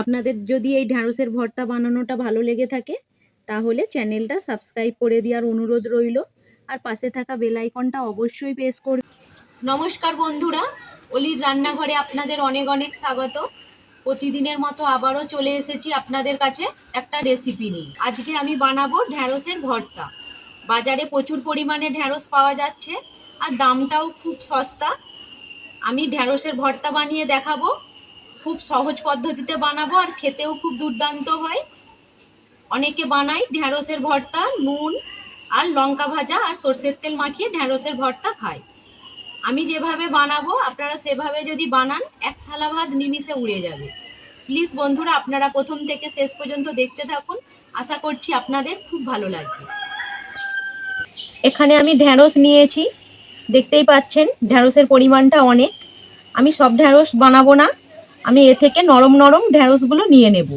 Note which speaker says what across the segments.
Speaker 1: আপনাদের যদি এই ঢ্যাঁড়সের ভর্তা বানানোটা ভালো লেগে থাকে তাহলে চ্যানেলটা সাবস্ক্রাইব করে দেওয়ার অনুরোধ রইল, আর পাশে থাকা বেল আইকনটা অবশ্যই প্রেস করুন। নমস্কার বন্ধুরা, অলির রান্নাঘরে আপনাদের অনেক অনেক স্বাগত। প্রতিদিনের মতো আবারও চলে এসেছি আপনাদের কাছে একটা রেসিপি নিয়ে। আজকে আমি বানাবো ঢ্যাঁড়সের ভর্তা। বাজারে প্রচুর পরিমাণে ঢ্যাঁড়স পাওয়া যাচ্ছে আর দামটাও খুব সস্তা। আমি ঢ্যাঁড়সের ভর্তা বানিয়ে দেখাবো। খুব সহজ পদ্ধতিতে বানাবো আর খেতেও খুব দুর্দান্ত হয়। অনেকে বানায় ঢ্যাঁড়সের ভর্তা নুন আর লঙ্কা ভাজা আর সরষের তেল মাখিয়ে ঢ্যাঁড়সের ভর্তা খায়। আমি যেভাবে বানাবো আপনারা সেভাবে যদি বানান এক থালা ভাত নিমিষে উড়ে যাবে। প্লিজ বন্ধুরা, আপনারা প্রথম থেকে শেষ পর্যন্ত দেখতে থাকুন, আশা করছি আপনাদের খুব ভালো লাগবে। এখানে আমি ঢ্যাঁড়স নিয়েছি, দেখতেই পাচ্ছেন ঢ্যাঁড়সের পরিমাণটা অনেক। আমি সব ঢ্যাঁড়স বানাবো না, আমি এ থেকে নরম নরম ঢ্যাঁড়সগুলো নিয়ে নেব,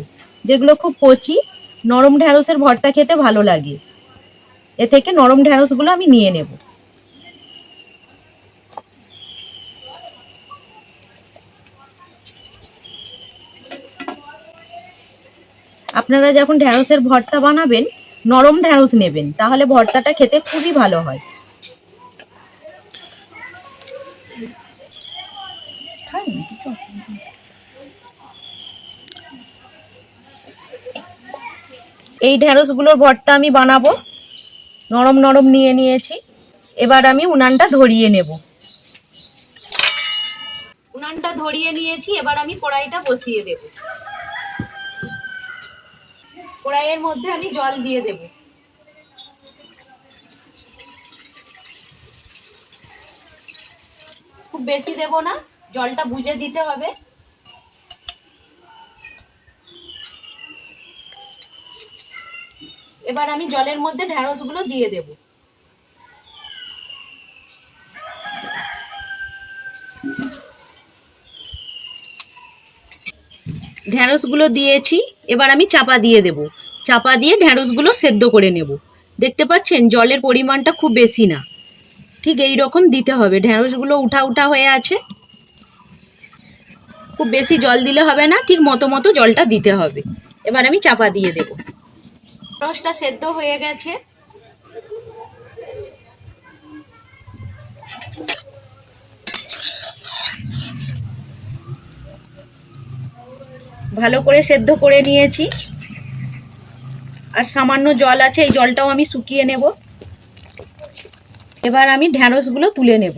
Speaker 1: যেগুলো খুব কচি। নরম ঢ্যাঁড়সের ভর্তা খেতে ভালো লাগে, এ থেকে নরম ঢ্যাঁড়সগুলো আমি নিয়ে নেব। আপনারা যখন ঢ্যাঁড়সের ভর্তা বানাবেন নরম ঢ্যাঁড়স নেবেন, তাহলে ভর্তাটা খেতে খুবই ভালো হয়। এই ঢ্যাঁড়সগুলোর ভর্তা আমি বানাবো। নরম নরম নিয়ে নিয়েছি, এবার আমি উনানটা ধরিয়ে নেব। উনানটা ধরিয়ে নিয়েছি, এবার আমি কড়াইটা বসিয়ে দেব। কড়াইয়ের মধ্যে আমি জল দিয়ে দেব। খুব বেশি দেব না, জলটা বুঝে দিতে হবে। এবার আমি জলের মধ্যে ঢ্যাঁড়সগুলো দিয়ে দেব। ঢ্যাঁড়সগুলো দিয়েছি, এবার আমি চাপা দিয়ে দেব। চাপা দিয়ে ঢ্যাঁড়সগুলো সেদ্ধ করে নেব। দেখতে পাচ্ছেন জলের পরিমাণটা খুব বেশি না, ঠিক এই রকম দিতে হবে। ঢ্যাঁড়সগুলো উঠা উঠা হয়ে আছে, খুব বেশি জল দিলে হবে না, ঠিক মতো মতো জলটা দিতে হবে। এবার আমি চাপা দিয়ে দেব। ঢ্যাঁড়সটা সেদ্ধ হয়ে গেছে। ভালো করে সেদ্ধ করে নিয়েছি, আর সামান্য জল আছে, এই জলটাও আমি শুকিয়ে নেব। এবার আমি ঢ্যাঁড়সগুলো তুলে নেব।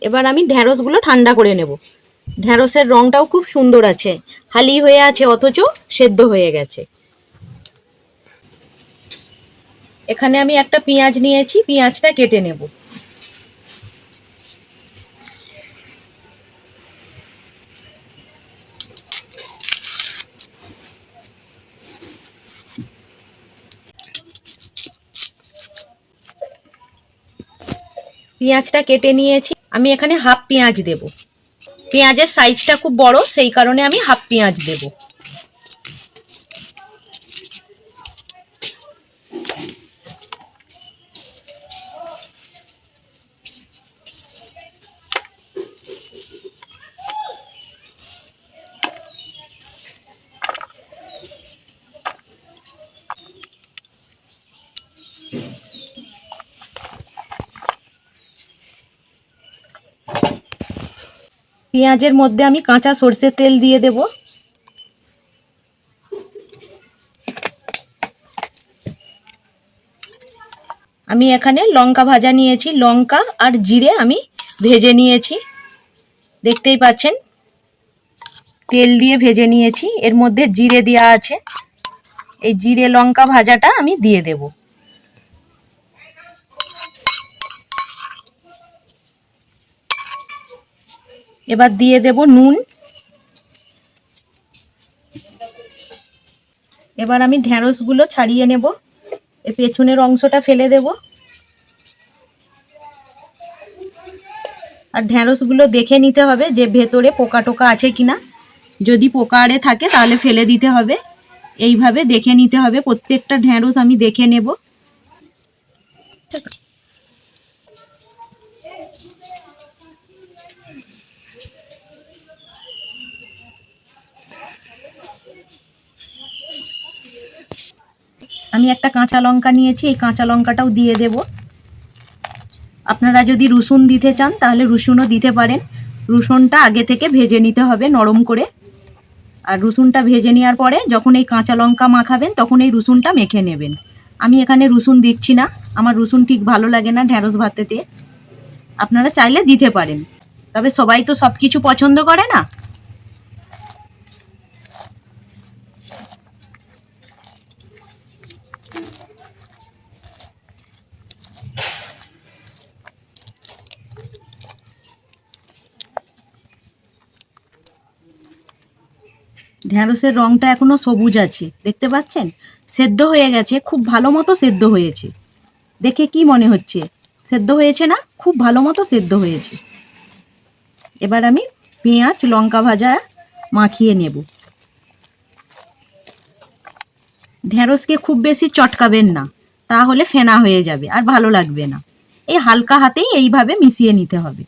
Speaker 1: এবার আমি ঢ্যাঁড়সগুলো ঠান্ডা করে নেব। ঢ্যাঁড়সের রঙটাও খুব সুন্দর আছে, হালি হয়ে আছে অথচ সেদ্ধ হয়ে গেছে। এখানে আমি একটা পেঁয়াজ নিয়েছি, পেঁয়াজটা কেটে নেব। পেঁয়াজটা কেটে নিয়েছি, আমি এখানে হাফ পেঁয়াজ দেব। পেঁয়াজের সাইজটা খুব বড়, সেই কারণে আমি হাফ পেঁয়াজ দেব। পেঁয়াজের মধ্যে আমি কাঁচা সরষের তেল দিয়ে দেব। আমি এখানে লঙ্কা ভাজা নিয়েছি, লঙ্কা আর জিরে আমি ভেজে নিয়েছি। দেখতেই পাচ্ছেন তেল দিয়ে ভেজে নিয়েছি, এর মধ্যে জিরে দেওয়া আছে। এই জিরে লঙ্কা ভাজাটা আমি দিয়ে দেব। এবার দিয়ে দেব নুন। এবার আমি ঢ্যাঁড়সগুলো ছাড়িয়ে নেব, এই পেছনের অংশটা ফেলে দেব। আর ঢ্যাঁড়সগুলো দেখে নিতে হবে যে ভেতরে পোকা টোকা আছে কিনা। যদি পোকা আরে থাকে তাহলে ফেলে দিতে হবে। এইভাবে দেখে নিতে হবে। প্রত্যেকটা ঢ্যাঁড়স আমি দেখে নেব। আমি একটা কাঁচা লঙ্কা নিয়েছি, এই কাঁচা লঙ্কাটাও দিয়ে দেব। আপনারা যদি রসুন দিতে চান তাহলে রসুনও দিতে পারেন। রসুনটা আগে থেকে ভেজে নিতে হবে নরম করে। আর রসুনটা ভেজে নেওয়ার পরে যখন এই কাঁচা লঙ্কা মাখাবেন তখন এই রসুনটা মেখে নেবেন। আমি এখানে রসুন দিচ্ছি না, আমার রসুন ঠিক ভালো লাগে না ঢ্যাঁড়স ভাতেতে। আপনারা চাইলে দিতে পারেন, তবে সবাই তো সব কিছু পছন্দ করে না। ঢ্যাঁড়সের রঙটা এখনো সবুজ আছে, দেখতে পাচ্ছেন? সেদ্ধ হয়ে গেছে, খুব ভালো মতো সেদ্ধ হয়েছে। দেখে কি মনে হচ্ছে সেদ্ধ হয়েছে না? খুব ভালো মতো সেদ্ধ হয়েছে। এবার আমি পেঁয়াজ লঙ্কা ভাজা মাখিয়ে নেব। ঢ্যাঁড়সকে খুব বেশি চটকাবেন না, তাহলে ফেনা হয়ে যাবে আর ভালো লাগবে না। এই হালকা হাতেই এইভাবে মিশিয়ে নিতে হবে।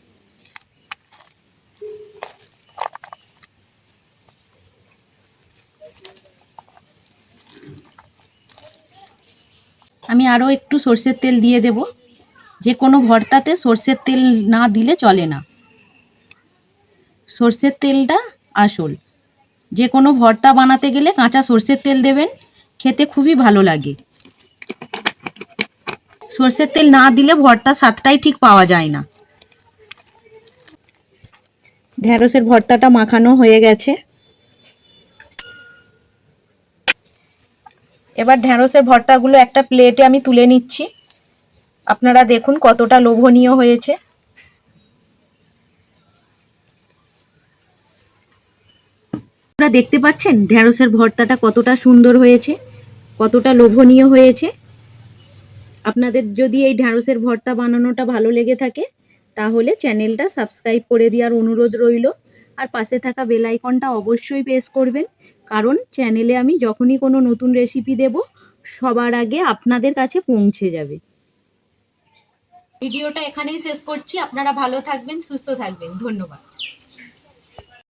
Speaker 1: আমি আরও একটু সর্ষের তেল দিয়ে দেব। যে কোনো ভর্তাতে সর্ষের তেল না দিলে চলে না, সর্ষের তেলটা আসল। যে কোনো ভর্তা বানাতে গেলে কাঁচা সর্ষের তেল দেবেন, খেতে খুবই ভালো লাগে। সর্ষের তেল না দিলে ভর্তার স্বাদটাই ঠিক পাওয়া যায় না। ঢ্যাঁড়সের ভর্তাটা মাখানো হয়ে গেছে। এবার ঢ্যাঁড়সের ভর্তাগুলো একটা প্লেটে আমি তুলে নিচ্ছি। আপনারা দেখুন কতটা লোভনীয় হয়েছে। আপনারা দেখতে পাচ্ছেন ঢ্যাঁড়সের ভর্তাটা কতটা সুন্দর হয়েছে, কতটা লোভনীয় হয়েছে। আপনাদের যদি এই ঢ্যাঁড়সের ভর্তা বানানোটা ভালো লেগে থাকে তাহলে চ্যানেলটা সাবস্ক্রাইব করে দেওয়ার অনুরোধ রইল। আর পাশে থাকা বেল আইকনটা অবশ্যই প্রেস করবেন, কারণ চ্যানেলে আমি যখনই কোনো নতুন রেসিপি দেব সবার আগে আপনাদের কাছে পৌঁছে যাবে। ভিডিওটা এখানেই শেষ করছি। আপনারা ভালো থাকবেন, সুস্থ থাকবেন। ধন্যবাদ।